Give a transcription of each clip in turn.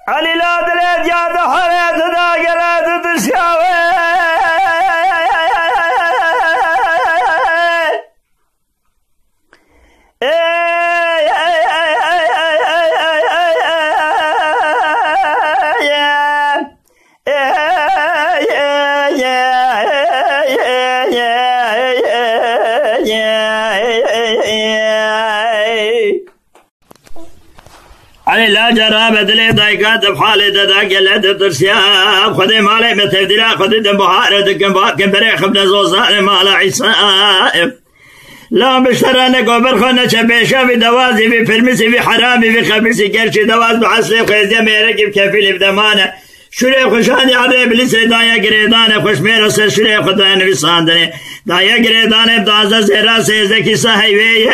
علي لا دلت يا دحرت دا قلت تشاوي علي لا جرى بدلي ضيقات بحالي دا قلت ترسياب خذي مالي متبدلا خذي دم بحارة دكم باكم بريخ ابن زوزان مالا عيسائف لا بشترانك وبرخونا شبيشا في دوازي في فرمسي في حرامي في خبيسي كرشي دواز بحسلي وخيزي ميركي بكفيلي بدمانه شريف خشاني عريب لسي دايا قريدانه خوش ميرا سر شريف خداني في صاندني دايا قريدانه بدازة زيرا سيزكي صاحبي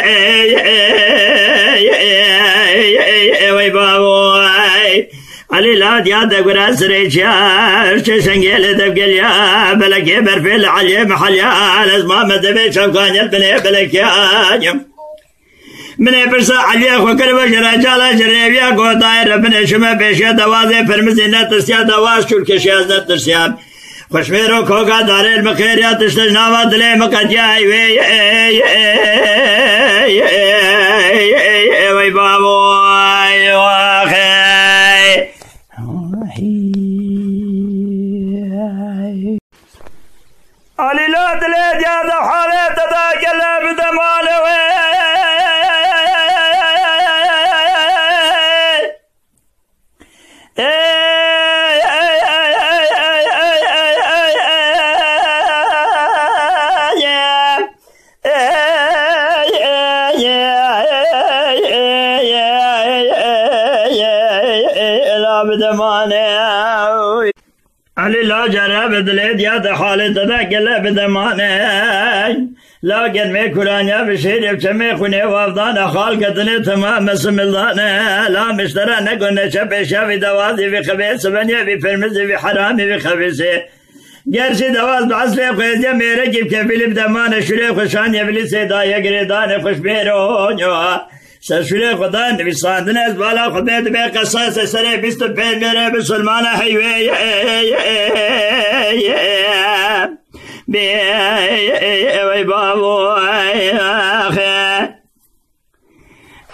وي بابوي علي لا ديادة قراس ريشار شنقيل دبقليا بلك يبر في العلي محليا لازم مدبي شوكان البني بلك يا من برسا علي خوكر بشرا جالا جريبيا قو داير بن شما بيشيا دوازي فرمزي نترسيا دواز شركشياز نترسيا خوشميرو كوكا دار المخيريا تشتجناوا دلي مقدياي وي بابوي واخي علي لا دلي يا ذا حالي تداكلا بدمانه علي لا جرى بدليت يا دحالي تذاكلا بدمانه لكن مي كرانيا بشير بشمي خوني وافضانا خالقتني تمام اسم الضانه لا مشترى نقول نشبه شافي دوازي في خبيث بنيا في فرمزي في حرامي في خبيثي قرشي دواز بعسلي خيزي ميركي بكفيلي بدمانه شريف خشان يبلي سيدايا قريدانه خوش بيرونيو سرشوري خدان في صاندنا بالا خدمت بي قصاص سري بيست بين ميري بسلمانه حيوي وي بابو اخي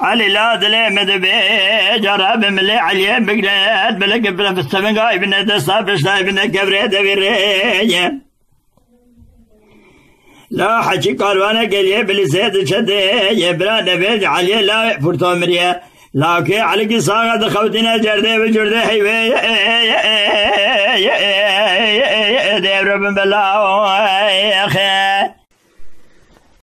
علي لا دلي مدبي جرب ملي علي بقلاد بلق بلا في السمنقاي بنا دستافش لاي بنا كبريد في لا حكي قالوانا قليه بلسيد شده يبرا نبيج عليه لا فرطومريا لا كي على قصاغة دخوتنا جرده بجرده حيوي دير ربن بالله يا أخي